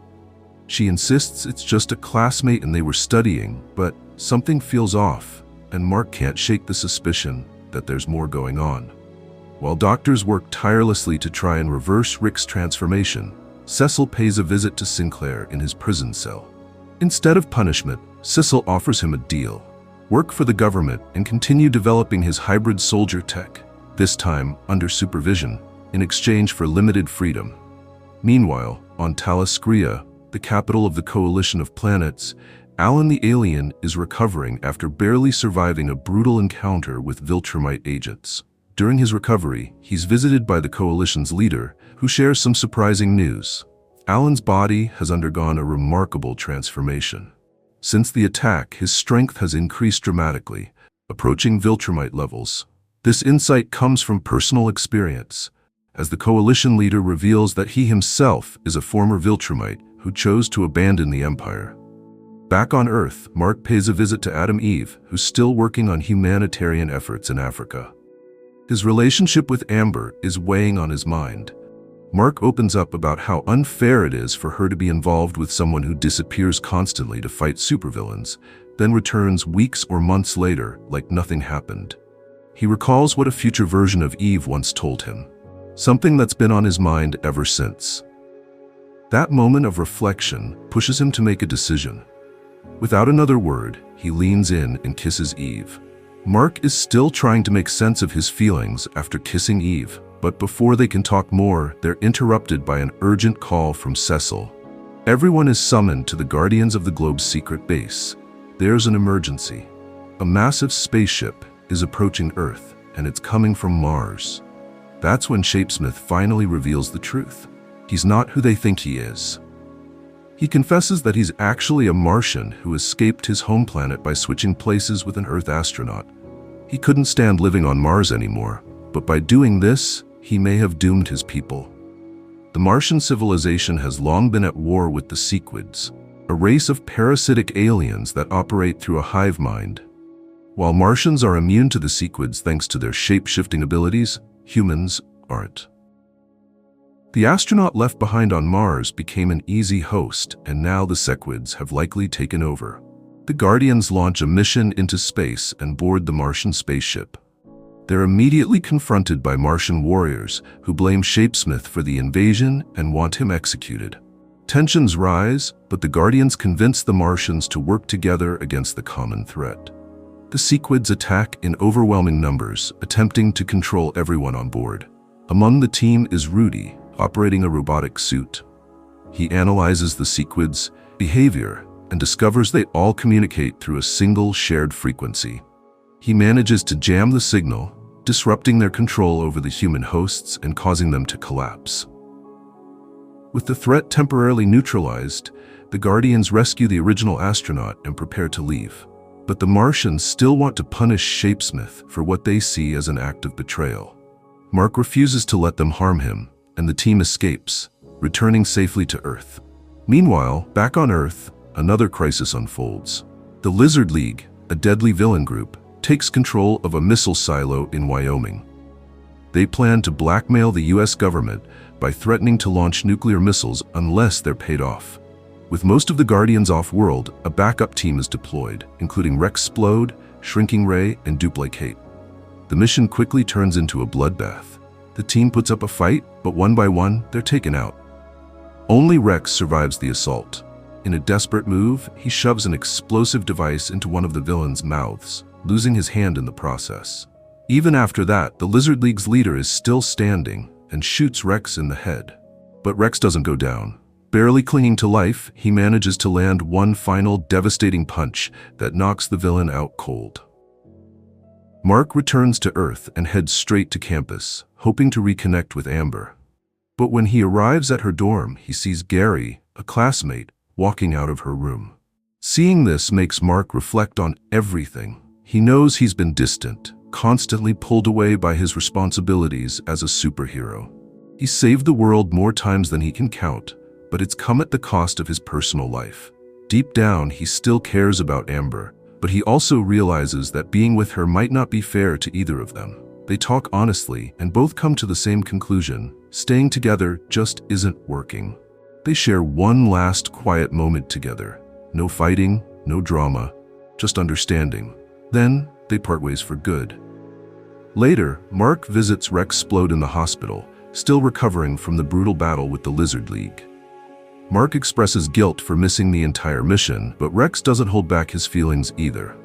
She insists it's just a classmate and they were studying, but something feels off, and Mark can't shake the suspicion that there's more going on. While doctors work tirelessly to try and reverse Rick's transformation, Cecil pays a visit to Sinclair in his prison cell. Instead of punishment, Cecil offers him a deal: work for the government and continue developing his hybrid soldier tech, this time under supervision, in exchange for limited freedom. Meanwhile, on Thalaskria, the capital of the Coalition of Planets, Alan the alien is recovering after barely surviving a brutal encounter with Viltrumite agents. During his recovery, he's visited by the Coalition's leader, who shares some surprising news. Alan's body has undergone a remarkable transformation. Since the attack, his strength has increased dramatically, approaching Viltrumite levels. This insight comes from personal experience, as the Coalition leader reveals that he himself is a former Viltrumite who chose to abandon the Empire. Back on Earth, Mark pays a visit to Adam Eve, who's still working on humanitarian efforts in Africa. His relationship with Amber is weighing on his mind. Mark opens up about how unfair it is for her to be involved with someone who disappears constantly to fight supervillains, then returns weeks or months later like nothing happened. He recalls what a future version of Eve once told him, something that's been on his mind ever since. That moment of reflection pushes him to make a decision. Without another word, he leans in and kisses Eve. Mark is still trying to make sense of his feelings after kissing Eve, but before they can talk more, they're interrupted by an urgent call from Cecil. Everyone is summoned to the Guardians of the Globe's secret base. There's an emergency. A massive spaceship is approaching Earth, and it's coming from Mars. That's when Shapesmith finally reveals the truth. He's not who they think he is. He confesses that he's actually a Martian who escaped his home planet by switching places with an Earth astronaut. He couldn't stand living on Mars anymore, but by doing this, he may have doomed his people. The Martian civilization has long been at war with the Sequids, a race of parasitic aliens that operate through a hive mind. While Martians are immune to the Sequids thanks to their shape-shifting abilities, humans aren't. The astronaut left behind on Mars became an easy host, and now the Sequids have likely taken over. The Guardians launch a mission into space and board the Martian spaceship. They're immediately confronted by Martian warriors who blame Shapesmith for the invasion and want him executed. Tensions rise, but the Guardians convince the Martians to work together against the common threat. The Sequids attack in overwhelming numbers, attempting to control everyone on board. Among the team is Rudy, operating a robotic suit. He analyzes the Sequids' behavior and discovers they all communicate through a single shared frequency. He manages to jam the signal, disrupting their control over the human hosts and causing them to collapse. With the threat temporarily neutralized, the Guardians rescue the original astronaut and prepare to leave. But the Martians still want to punish Shapesmith for what they see as an act of betrayal. Mark refuses to let them harm him, and the team escapes, returning safely to Earth. Meanwhile, back on Earth, another crisis unfolds. The Lizard League, a deadly villain group, takes control of a missile silo in Wyoming. They plan to blackmail the US government by threatening to launch nuclear missiles unless they're paid off. With most of the Guardians off-world, a backup team is deployed, including Rexplode, Shrinking Ray, and Duplicate. The mission quickly turns into a bloodbath. The team puts up a fight, but one by one, they're taken out. Only Rex survives the assault. In a desperate move, he shoves an explosive device into one of the villains' mouths, losing his hand in the process. Even after that, the Lizard League's leader is still standing and shoots Rex in the head. But Rex doesn't go down. Barely clinging to life, he manages to land one final devastating punch that knocks the villain out cold. Mark returns to Earth and heads straight to campus, hoping to reconnect with Amber. But when he arrives at her dorm, he sees Gary, a classmate, walking out of her room. Seeing this makes Mark reflect on everything. He knows he's been distant, constantly pulled away by his responsibilities as a superhero. He saved the world more times than he can count, but it's come at the cost of his personal life. Deep down, he still cares about Amber, but he also realizes that being with her might not be fair to either of them. They talk honestly and both come to the same conclusion: staying together just isn't working. They share one last quiet moment together. No fighting, no drama, just understanding. Then they part ways for good. Later, Mark visits Rexplode in the hospital, still recovering from the brutal battle with the Lizard League. Mark expresses guilt for missing the entire mission, but Rex doesn't hold back his feelings either.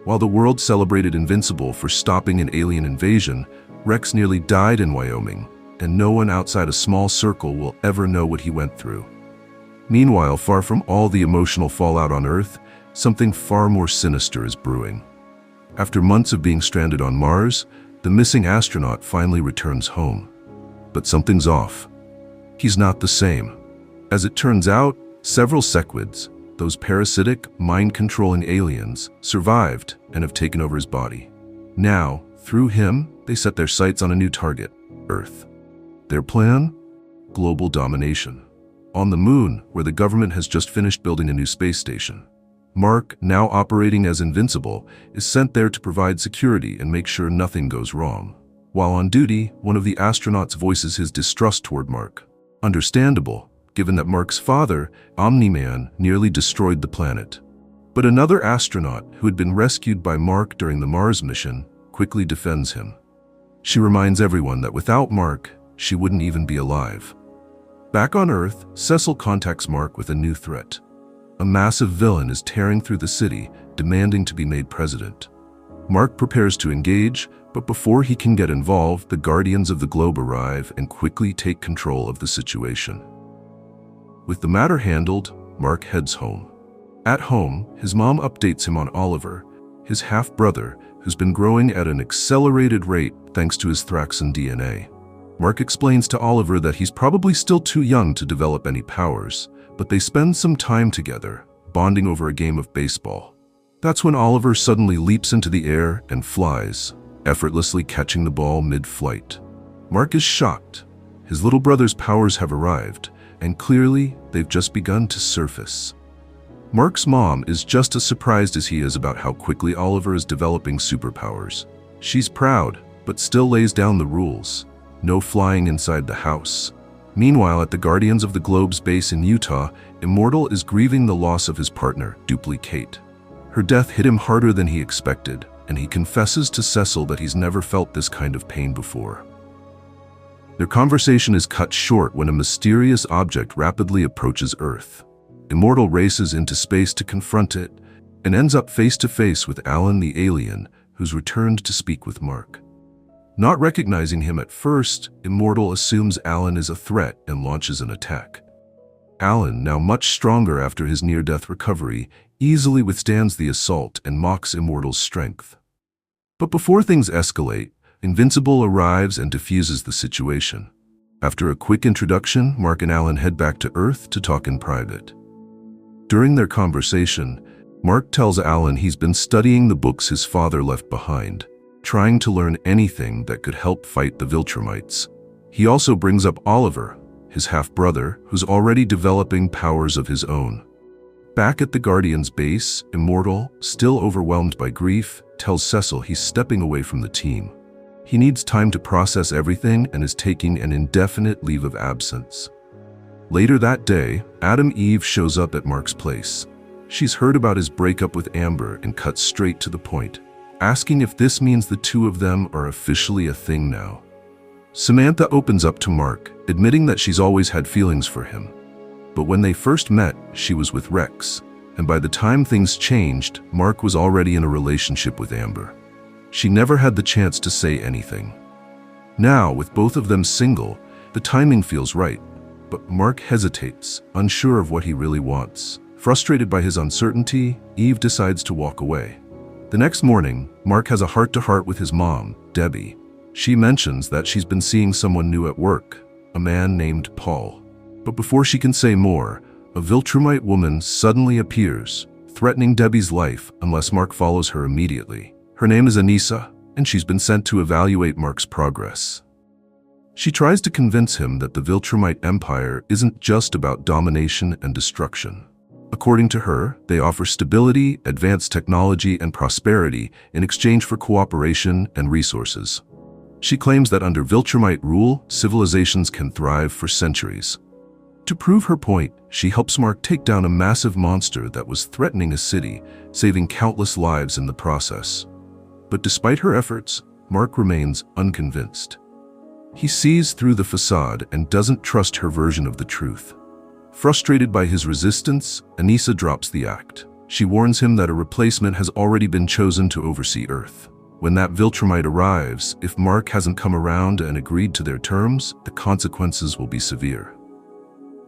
While the world celebrated Invincible for stopping an alien invasion, Rex nearly died in Wyoming, and no one outside a small circle will ever know what he went through. Meanwhile, far from all the emotional fallout on Earth, something far more sinister is brewing. After months of being stranded on Mars, the missing astronaut finally returns home. But something's off. He's not the same. As it turns out, several sequids, those parasitic, mind-controlling aliens, survived and have taken over his body. Now, through him, they set their sights on a new target, Earth. Their plan? Global domination. On the moon, where the government has just finished building a new space station, Mark, now operating as Invincible, is sent there to provide security and make sure nothing goes wrong. While on duty, one of the astronauts voices his distrust toward Mark. Understandable, given that Mark's father, Omni-Man, nearly destroyed the planet. But another astronaut, who had been rescued by Mark during the Mars mission, quickly defends him. She reminds everyone that without Mark, she wouldn't even be alive. Back on Earth, Cecil contacts Mark with a new threat. A massive villain is tearing through the city, demanding to be made president. Mark prepares to engage, but before he can get involved, the Guardians of the Globe arrive and quickly take control of the situation. With the matter handled, Mark heads home. At home, his mom updates him on Oliver, his half-brother, who's been growing at an accelerated rate thanks to his Thraxan DNA. Mark explains to Oliver that he's probably still too young to develop any powers, but they spend some time together, bonding over a game of baseball. That's when Oliver suddenly leaps into the air and flies, effortlessly catching the ball mid-flight. Mark is shocked. His little brother's powers have arrived, and clearly, they've just begun to surface. Mark's mom is just as surprised as he is about how quickly Oliver is developing superpowers. She's proud, but still lays down the rules. No flying inside the house. Meanwhile, at the Guardians of the Globe's base in Utah, Immortal is grieving the loss of his partner, Duplicate. Her death hit him harder than he expected, and he confesses to Cecil that he's never felt this kind of pain before. Their conversation is cut short when a mysterious object rapidly approaches Earth. Immortal races into space to confront it, and ends up face-to-face with Alan the alien, who's returned to speak with Mark. Not recognizing him at first, Immortal assumes Alan is a threat and launches an attack. Alan, now much stronger after his near-death recovery, easily withstands the assault and mocks Immortal's strength. But before things escalate, Invincible arrives and diffuses the situation. After a quick introduction, Mark and Alan head back to Earth to talk in private. During their conversation, Mark tells Alan he's been studying the books his father left behind, trying to learn anything that could help fight the Viltrumites. He also brings up Oliver, his half-brother, who's already developing powers of his own. Back at the Guardians' base, Immortal, still overwhelmed by grief, tells Cecil he's stepping away from the team. He needs time to process everything and is taking an indefinite leave of absence. Later that day, Adam Eve shows up at Mark's place. She's heard about his breakup with Amber and cuts straight to the point, asking if this means the two of them are officially a thing now. Samantha opens up to Mark, admitting that she's always had feelings for him. But when they first met, she was with Rex, and by the time things changed, Mark was already in a relationship with Amber. She never had the chance to say anything. Now, with both of them single, the timing feels right, but Mark hesitates, unsure of what he really wants. Frustrated by his uncertainty, Eve decides to walk away. The next morning, Mark has a heart-to-heart with his mom, Debbie. She mentions that she's been seeing someone new at work, a man named Paul. But before she can say more, a Viltrumite woman suddenly appears, threatening Debbie's life unless Mark follows her immediately. Her name is Anissa, and she's been sent to evaluate Mark's progress. She tries to convince him that the Viltrumite Empire isn't just about domination and destruction. According to her, they offer stability, advanced technology, and prosperity in exchange for cooperation and resources. She claims that under Viltrumite rule, civilizations can thrive for centuries. To prove her point, she helps Mark take down a massive monster that was threatening a city, saving countless lives in the process. But despite her efforts, Mark remains unconvinced. He sees through the facade and doesn't trust her version of the truth. Frustrated by his resistance, Anissa drops the act. She warns him that a replacement has already been chosen to oversee Earth. When that Viltrumite arrives, if Mark hasn't come around and agreed to their terms, the consequences will be severe.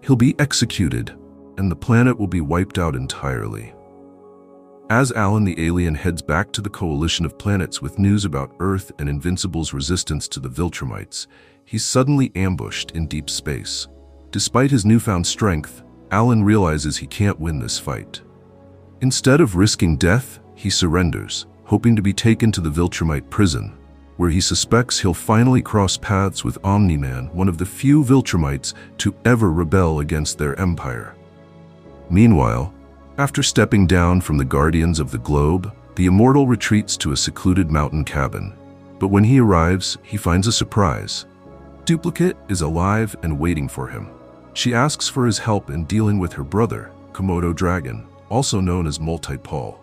He'll be executed, and the planet will be wiped out entirely. As Alan the alien heads back to the coalition of planets with news about Earth and Invincible's resistance to the Viltrumites, he's suddenly ambushed in deep space. Despite his newfound strength, Alan realizes he can't win this fight. Instead of risking death, he surrenders, hoping to be taken to the Viltrumite prison, where he suspects he'll finally cross paths with Omni-Man, one of the few Viltrumites to ever rebel against their empire. Meanwhile, after stepping down from the Guardians of the Globe, the Immortal retreats to a secluded mountain cabin. But when he arrives, he finds a surprise. Duplicate is alive and waiting for him. She asks for his help in dealing with her brother, Komodo Dragon, also known as Multi-Paul.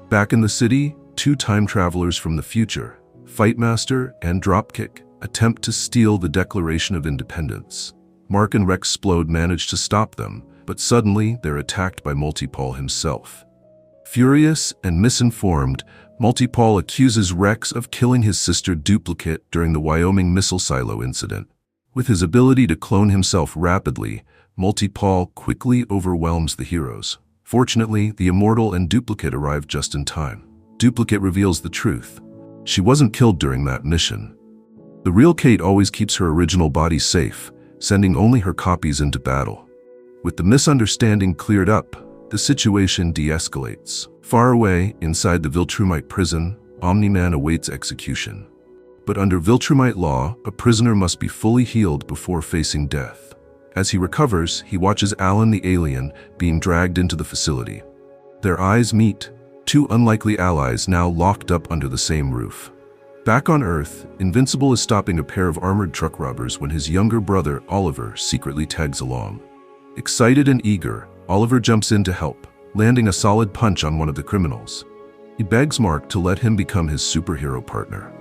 Back in the city, two time travelers from the future, Fightmaster and Dropkick, attempt to steal the Declaration of Independence. Mark and Rex Splode manage to stop them, but suddenly they're attacked by Multi-Paul himself. Furious and misinformed, Multi-Paul accuses Rex of killing his sister Duplicate during the Wyoming missile silo incident. With his ability to clone himself rapidly, Multi-Paul quickly overwhelms the heroes. Fortunately, the Immortal and Duplicate arrive just in time. Duplicate reveals the truth. She wasn't killed during that mission. The real Kate always keeps her original body safe, sending only her copies into battle. With the misunderstanding cleared up, the situation de-escalates. Far away, inside the Viltrumite prison, Omni-Man awaits execution. But under Viltrumite law, a prisoner must be fully healed before facing death. As he recovers, he watches Alan the alien being dragged into the facility. Their eyes meet, two unlikely allies now locked up under the same roof. Back on Earth, Invincible is stopping a pair of armored truck robbers when his younger brother, Oliver, secretly tags along. Excited and eager, Oliver jumps in to help, landing a solid punch on one of the criminals. He begs Mark to let him become his superhero partner.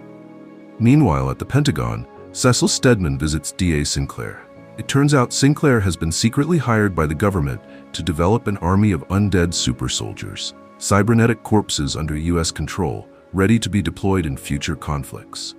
Meanwhile, at the Pentagon, Cecil Stedman visits DA Sinclair. It turns out Sinclair has been secretly hired by the government to develop an army of undead super soldiers, cybernetic corpses under US control, ready to be deployed in future conflicts.